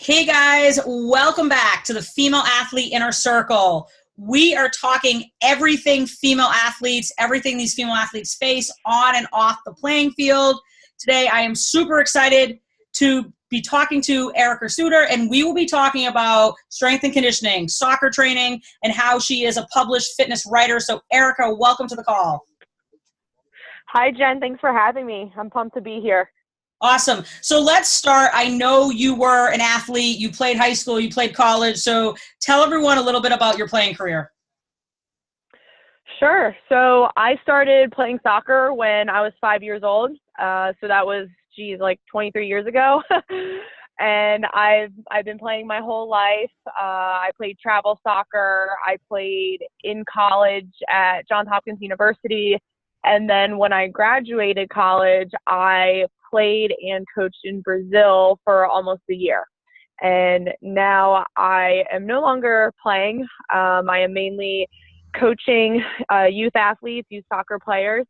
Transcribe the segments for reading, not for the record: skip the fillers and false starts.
Hey guys, welcome back to the Female Athlete Inner Circle. We are talking everything female athletes, everything these female athletes face on and off the playing field. Today I am super excited to be talking to Erica Suter, and we will be talking about strength and conditioning, soccer training, and how she is a published fitness writer. So Erica, welcome to the call. Hi, Jen. Thanks for having me. I'm pumped to be here. Awesome. So let's start. I know you were an athlete. You played high school. You played college. So tell everyone a little bit about your playing career. Sure. So I started playing soccer when I was 5 years old. So that was, like 23 years ago. And I've been playing my whole life. I played travel soccer. I played in college at Johns Hopkins University. And then when I graduated college, I played and coached in Brazil for almost a year. And now I am no longer playing. I am mainly coaching youth athletes, youth soccer players,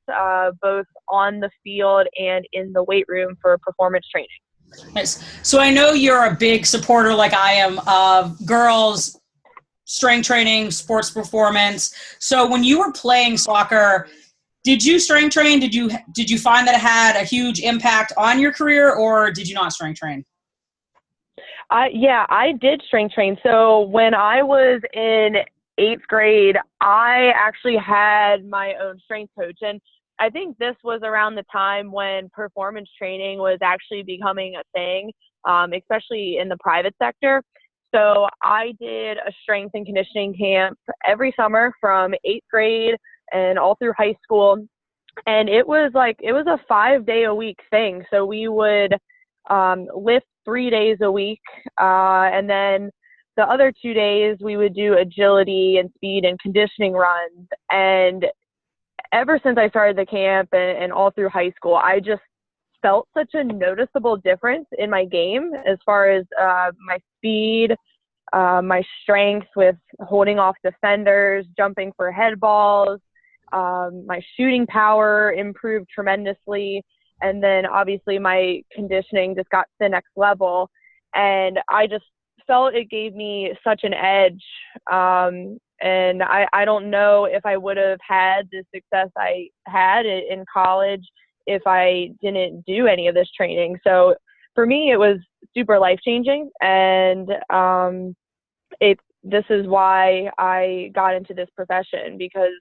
both on the field and in the weight room for performance training. Nice. So I know you're a big supporter, like I am, of girls' strength training, sports performance. So when you were playing soccer, did you strength train? Did you find that it had a huge impact on your career, or did you not strength train? Yeah, I did strength train. So when I was in 8th grade, I actually had my own strength coach. And I think this was around the time when performance training was actually becoming a thing, especially in the private sector. So I did a strength and conditioning camp every summer from 8th grade and all through high school. And it was a 5-day-a-week thing. So we would lift 3 days a week. And then the other 2 days we would do agility and speed and conditioning runs. And ever since I started the camp and all through high school, I just felt such a noticeable difference in my game as far as my speed, my strength with holding off defenders, jumping for head balls. My shooting power improved tremendously. And then obviously my conditioning just got to the next level. And I just felt it gave me such an edge. And I don't know if I would have had the success I had in college if I didn't do any of this training. So for me, it was super life-changing. And this is why I got into this profession, because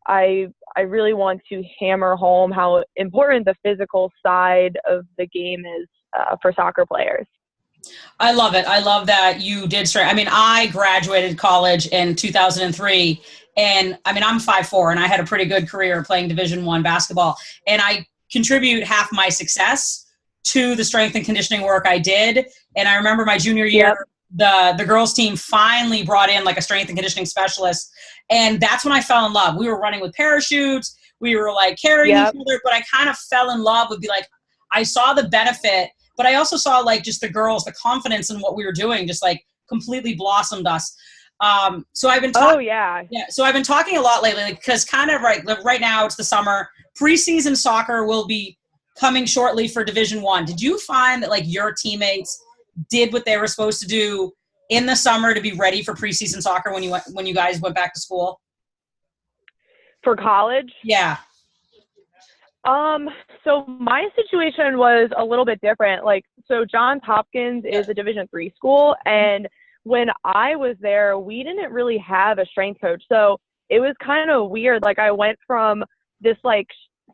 I really want to hammer home how important the physical side of the game is for soccer players. I love it. I love that you did strength. I mean, I graduated college in 2003, and I mean, I'm 5'4", and I had a pretty good career playing Division I basketball, and I contribute half my success to the strength and conditioning work I did. And I remember my junior year, the girls team finally brought in like a strength and conditioning specialist. And that's when I fell in love. We were running with parachutes. We were like carrying each other, but I kind of fell in love with I saw the benefit, but I also saw like just the girls, the confidence in what we were doing, just like completely blossomed us. So I've been talking. So I've been talking a lot lately, because kind of right now it's the summer. Preseason soccer will be coming shortly for Division I. Did you find that like your teammates did what they were supposed to do in the summer to be ready for preseason soccer when you guys went back to school? For college? Yeah. So my situation was a little bit different. So Johns Hopkins is a Division III school, and when I was there, we didn't really have a strength coach. So it was kind of weird. I went from this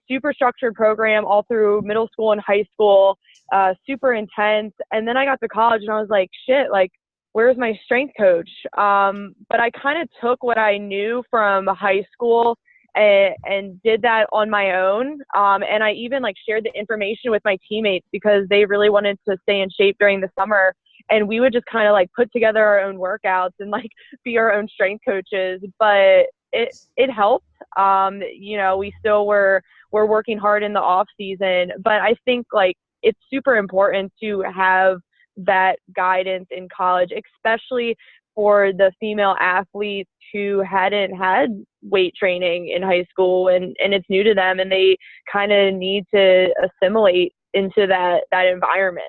super structured program all through middle school and high school, super intense. And then I got to college and I was like, shit, where's my strength coach? But I kind of took what I knew from high school and did that on my own. And I even shared the information with my teammates because they really wanted to stay in shape during the summer. And we would just kind of put together our own workouts and be our own strength coaches. But it helped. We still were working hard in the off season, but I think it's super important to have that guidance in college, especially for the female athletes who hadn't had weight training in high school and it's new to them and they kind of need to assimilate into that environment.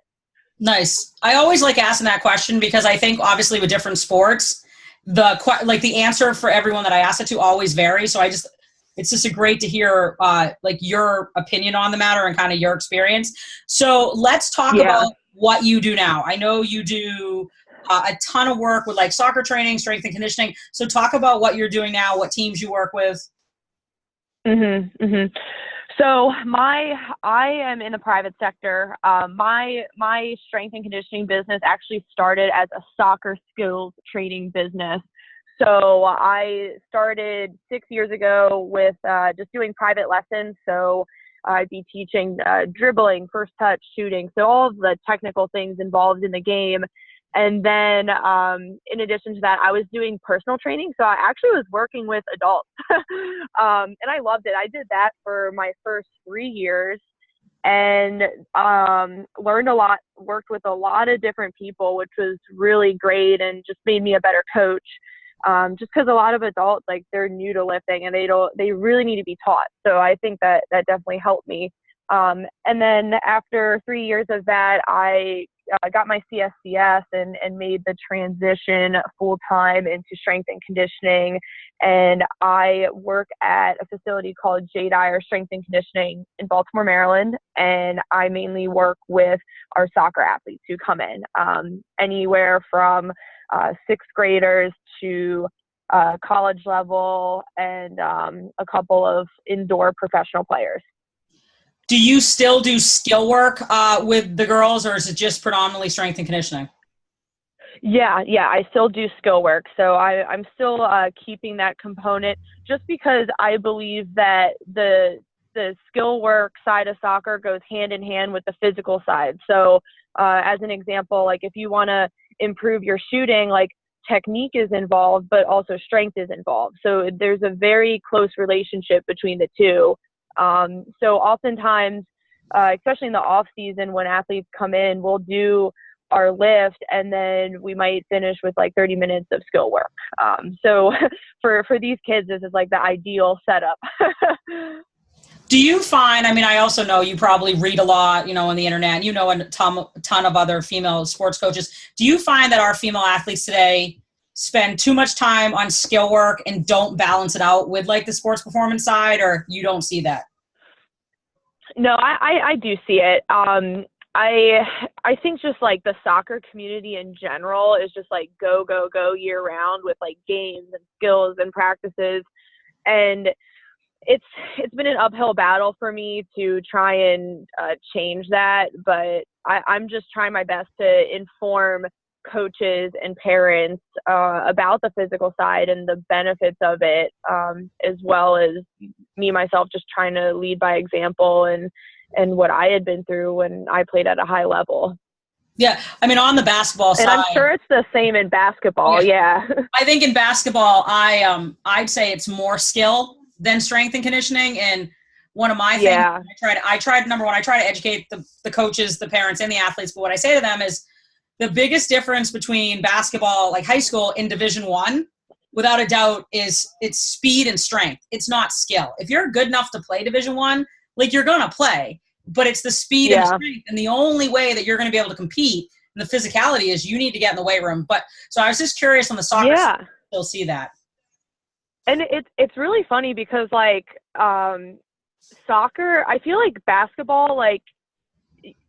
Nice. I always like asking that question because I think obviously with different sports, the answer for everyone that I ask it to always varies. So it's just a great to hear like your opinion on the matter and kind of your experience. So let's talk Yeah. about what you do now. I know you do a ton of work with like soccer training, strength and conditioning. So talk about what you're doing now, what teams you work with. So I am in the private sector. My strength and conditioning business actually started as a soccer skills training business. So I started 6 years ago with just doing private lessons. So I'd be teaching dribbling, first touch, shooting, so all of the technical things involved in the game. And then in addition to that, I was doing personal training. So I actually was working with adults and I loved it. I did that for my first 3 years and learned a lot, worked with a lot of different people, which was really great and just made me a better coach. Just because a lot of adults, like they're new to lifting and they really need to be taught. So I think that definitely helped me. And then after 3 years of that, I got my CSCS and made the transition full time into strength and conditioning. And I work at a facility called J. Dyer Strength and Conditioning in Baltimore, Maryland. And I mainly work with our soccer athletes who come in, anywhere from sixth graders to college level and a couple of indoor professional players. Do you still do skill work with the girls, or is it just predominantly strength and conditioning? Yeah, I still do skill work. So I'm still keeping that component just because I believe that the skill work side of soccer goes hand in hand with the physical side. So as an example, like if you want to improve your shooting, like technique is involved, but also strength is involved. So there's a very close relationship between the two. So oftentimes, especially in the off season when athletes come in, we'll do our lift and then we might finish with like 30 minutes of skill work. So for these kids, this is like the ideal setup. Do you find, I mean, I also know you probably read a lot, on the internet, and a ton of other female sports coaches. Do you find that our female athletes today spend too much time on skill work and don't balance it out with like the sports performance side, or you don't see that? No, I do see it. I think just like the soccer community in general is just like go year round with like games and skills and practices. And it's been an uphill battle for me to try and change that, but I'm just trying my best to inform coaches and parents about the physical side and the benefits of it, as well as me myself just trying to lead by example and what I had been through when I played at a high level. Yeah, I mean, on the basketball side, and I'm sure it's the same in basketball. Yeah. I think in basketball, I'd say it's more skill than strength and conditioning. And one of my things, I tried number one, I try to educate the coaches, the parents, and the athletes. But what I say to them is the biggest difference between basketball, like high school, in Division I, without a doubt, is it's speed and strength. It's not skill. If you're good enough to play Division I, like you're gonna play, but it's the speed and the strength. And the only way that you're going to be able to compete in the physicality is you need to get in the weight room. But so I was just curious on the soccer side, you'll see that. And it's really funny because like soccer, I feel like basketball, like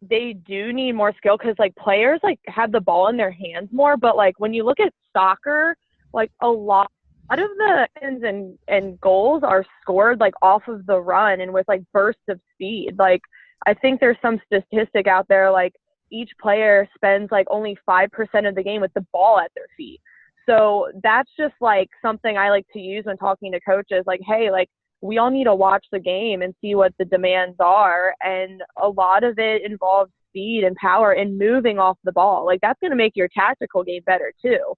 they do need more skill because like players like have the ball in their hands more. But like when you look at soccer, like a lot of the ends and goals are scored like off of the run and with like bursts of speed. Like I think there's some statistic out there like each player spends like only 5% of the game with the ball at their feet. So that's just like something I like to use when talking to coaches, like, hey, like we all need to watch the game and see what the demands are. And a lot of it involves speed and power and moving off the ball. Like that's going to make your tactical game better too.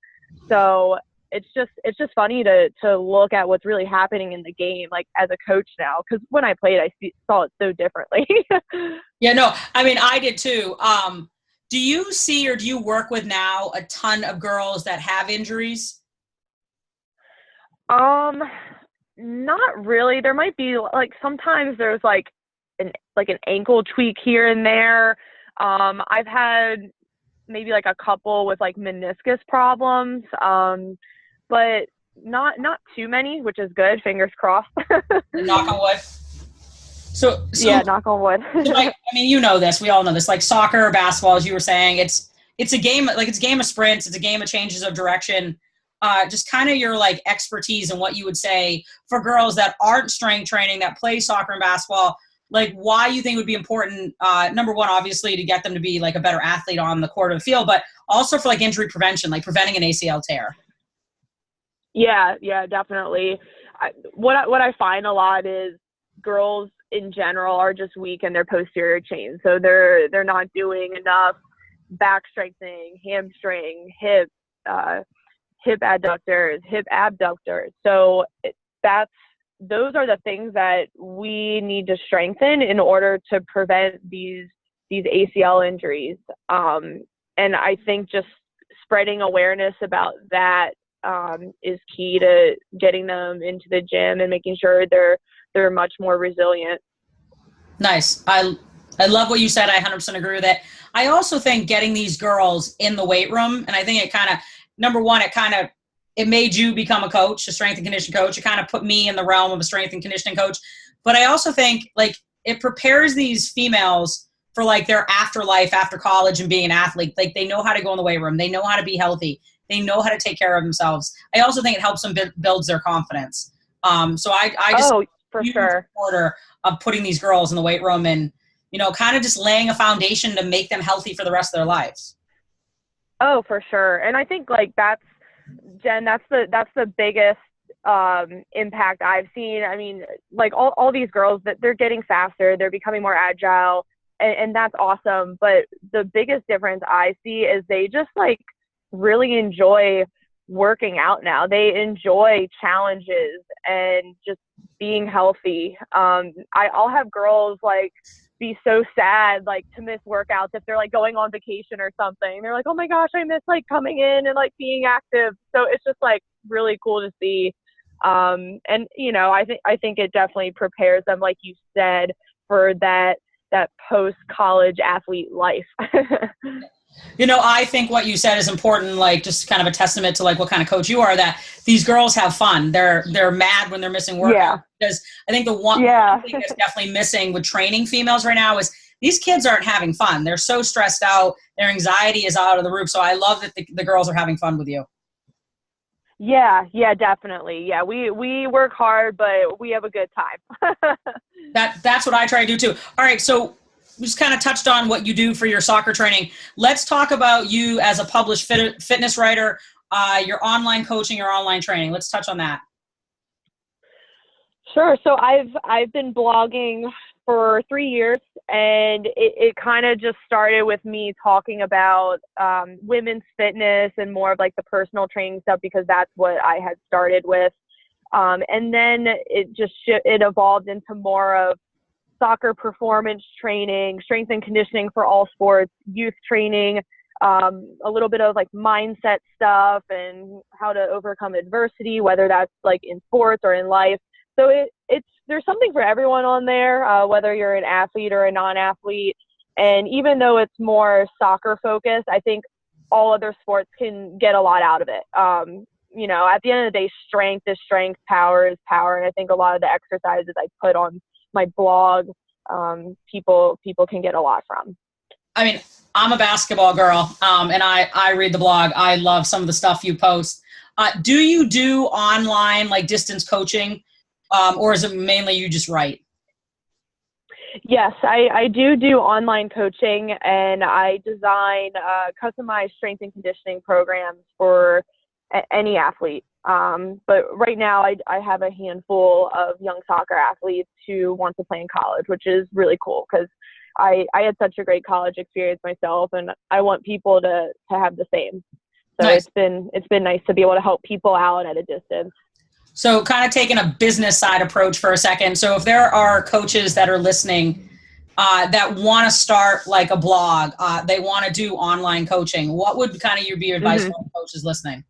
So it's just funny to look at what's really happening in the game, like as a coach now, because when I played, I saw it so differently. Yeah, no, I mean, I did too. Do you see or do you work with now a ton of girls that have injuries? Not really. There might be like sometimes there's like an ankle tweak here and there. I've had maybe like a couple with like meniscus problems, but not too many, which is good. Fingers crossed. Knock on wood. So Yeah, knock on wood. like, I mean, you know this. We all know this. Like soccer or basketball, as you were saying, it's a game. Like it's a game of sprints. It's a game of changes of direction. Just kind of your like expertise and what you would say for girls that aren't strength training, that play soccer and basketball. Like why you think it would be important. Number one, obviously, to get them to be like a better athlete on the court or the field, but also for like injury prevention, like preventing an ACL tear. Yeah, definitely. What I find a lot is girls in general are just weak in their posterior chain, so they're not doing enough back strengthening, hamstring, hip adductors, hip abductors. So those are the things that we need to strengthen in order to prevent these ACL injuries. And I think just spreading awareness about that is key to getting them into the gym and making sure they're much more resilient. Nice. I love what you said. I 100% agree with it. I also think getting these girls in the weight room, and I think it kind of, number one, it made you become a coach, a strength and conditioning coach. It kind of put me in the realm of a strength and conditioning coach. But I also think like it prepares these females for like their afterlife after college and being an athlete. Like they know how to go in the weight room. They know how to be healthy. They know how to take care of themselves. I also think it helps them builds their confidence. So I just for sure supporter of putting these girls in the weight room and, you know, kind of just laying a foundation to make them healthy for the rest of their lives. Oh, for sure. And I think like Jen, that's the biggest impact I've seen. I mean, like all these girls that they're getting faster, they're becoming more agile, and that's awesome. But the biggest difference I see is they just like really enjoy working out now. They enjoy challenges and just being healthy. I'll have girls like be so sad like to miss workouts if they're like going on vacation or something. They're like, oh my gosh, I miss like coming in and like being active. So it's just like really cool to see. And you know, I think it definitely prepares them, like you said, for that post-college athlete life. You know, I think what you said is important, like just kind of a testament to like what kind of coach you are, that these girls have fun. They're mad when they're missing work. Yeah. Because I think the one thing that's definitely missing with training females right now is these kids aren't having fun. They're so stressed out. Their anxiety is out of the roof. So I love that the girls are having fun with you. Yeah, definitely. Yeah, we work hard, but we have a good time. That's what I try to do too. All right, so we just kind of touched on what you do for your soccer training. Let's talk about you as a published fitness writer, your online coaching, your online training. Let's touch on that. Sure. So I've been blogging for 3 years, and it kind of just started with me talking about women's fitness and more of like the personal training stuff, because that's what I had started with. And then it evolved into more of soccer performance training, strength and conditioning for all sports, youth training, a little bit of like mindset stuff and how to overcome adversity, whether that's like in sports or in life. So there's something for everyone on there, whether you're an athlete or a non-athlete. And even though it's more soccer focused, I think all other sports can get a lot out of it. You know, at the end of the day, strength is strength, power is power. And I think a lot of the exercises I put on my blog, people can get a lot from. I mean, I'm a basketball girl, and I read the blog. I love some of the stuff you post. Do you do online, like distance coaching, or is it mainly you just write? Yes, I do online coaching, and I design customized strength and conditioning programs for any athlete. But right now I have a handful of young soccer athletes who want to play in college, which is really cool because I had such a great college experience myself, and I want people to have the same. So nice. It's been nice to be able to help people out at a distance. So kind of taking a business side approach for a second. So if there are coaches that are listening that want to start like a blog, they want to do online coaching, what would kind of be your advice for coaches listening?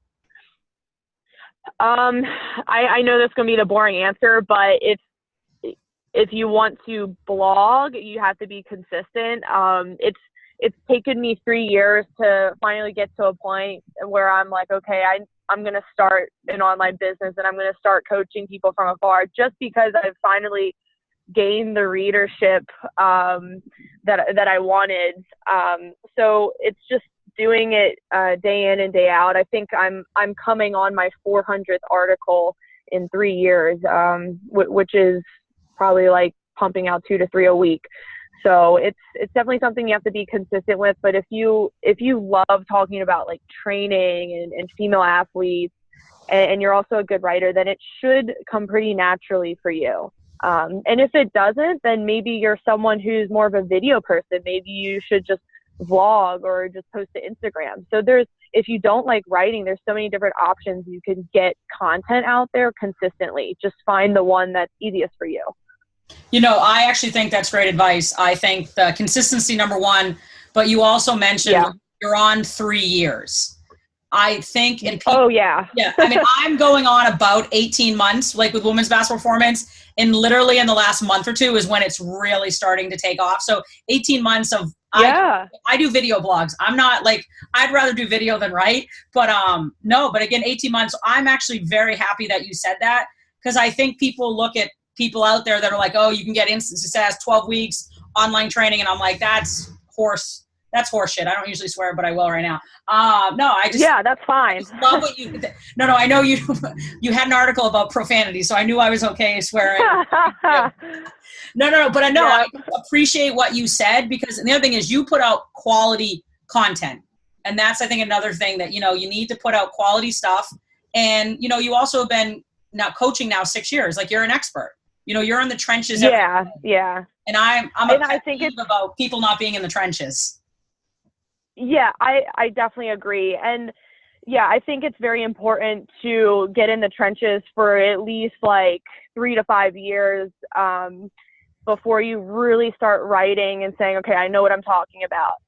I know that's going to be the boring answer, but if you want to blog, you have to be consistent. it's taken me 3 years to finally get to a point where I'm like, okay, I'm going to start an online business and I'm going to start coaching people from afar, just because I've finally gained the readership that I wanted. So it's just doing it day in and day out. I think I'm coming on my 400th article in 3 years, which is probably like pumping out 2 to 3 a week. So it's definitely something you have to be consistent with. But if you love talking about like training and female athletes, and you're also a good writer, then it should come pretty naturally for you. And if it doesn't, then maybe you're someone who's more of a video person. Maybe you should just vlog or just post to Instagram. So if you don't like writing, there's so many different options. You can get content out there consistently. Just find the one that's easiest for you. I actually think that's great advice. I think the consistency, number one, but you also mentioned you're on 3 years. I think in people, oh yeah. Yeah. I mean, I'm going on about 18 months, like with women's basketball performance, and literally in the last month or two is when it's really starting to take off. So 18 months of, I do video blogs. I'm not like, I'd rather do video than write, but no, but again, 18 months. I'm actually very happy that you said that, because I think people look at people out there that are like, oh, you can get instant success, 12 weeks online training. And I'm like, that's horse shit. I don't usually swear, but I will right now. No, I just, that's fine. I just love what you, no, I know you had an article about profanity, so I knew I was okay swearing. No, but I know I appreciate what you said, because the other thing is you put out quality content. And that's, I think, another thing that, you need to put out quality stuff. And, you also have been now coaching now 6 years, like you're an expert. You're in the trenches. Yeah. And I think it's about people not being in the trenches. Yeah, I definitely agree. And yeah, I think it's very important to get in the trenches for at least like 3 to 5 years before you really start writing and saying, okay, I know what I'm talking about.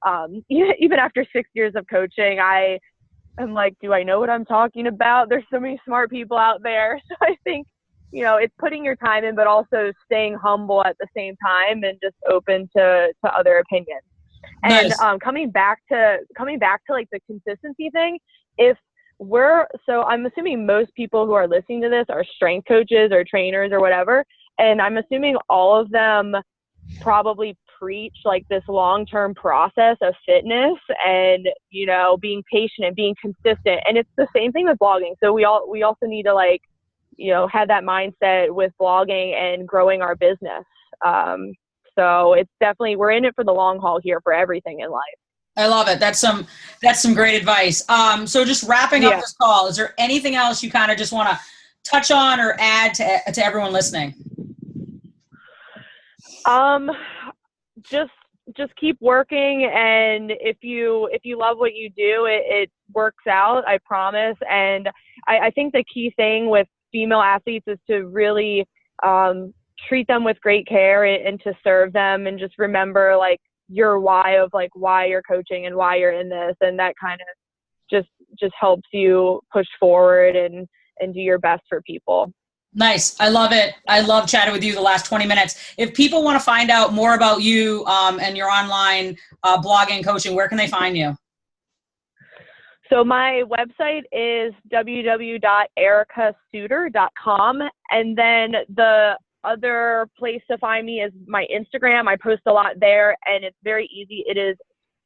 Even after 6 years of coaching, I'm like, do I know what I'm talking about? There's so many smart people out there. So I think, it's putting your time in, but also staying humble at the same time and just open to other opinions. Nice. And coming back to like the consistency thing, so I'm assuming most people who are listening to this are strength coaches or trainers or whatever. And I'm assuming all of them probably preach like this long-term process of fitness and, being patient and being consistent. And it's the same thing with blogging. So we also need to like, have that mindset with blogging and growing our business. So it's definitely, we're in it for the long haul here for everything in life. I love it. That's some great advice. So just wrapping up this call, is there anything else you kind of just want to touch on or add to everyone listening? Just keep working. And if you love what you do, it works out, I promise. And I think the key thing with female athletes is to really, treat them with great care and to serve them, and just remember like your why of like why you're coaching and why you're in this, and that kind of just helps you push forward and do your best for people. Nice. I love it. I love chatting with you the last 20 minutes. If people want to find out more about you and your online blogging coaching, where can they find you? So my website is www.ericasuter.com. And then the other place to find me is my Instagram. I post a lot there, and it's very easy. It is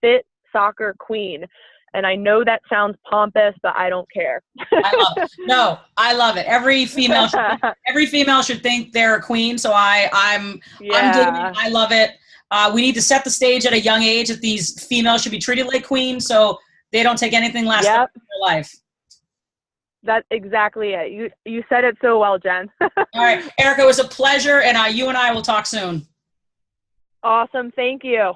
Fit Soccer Queen. And I know that sounds pompous, but I don't care. I love it. No, I love it. Every female should think they're a queen. So I'm digging it. I love it. We need to set the stage at a young age that these females should be treated like queens, so they don't take anything less in their life. That's exactly it. You said it so well, Jen. All right, Erica, it was a pleasure, and you and I will talk soon. Awesome. Thank you.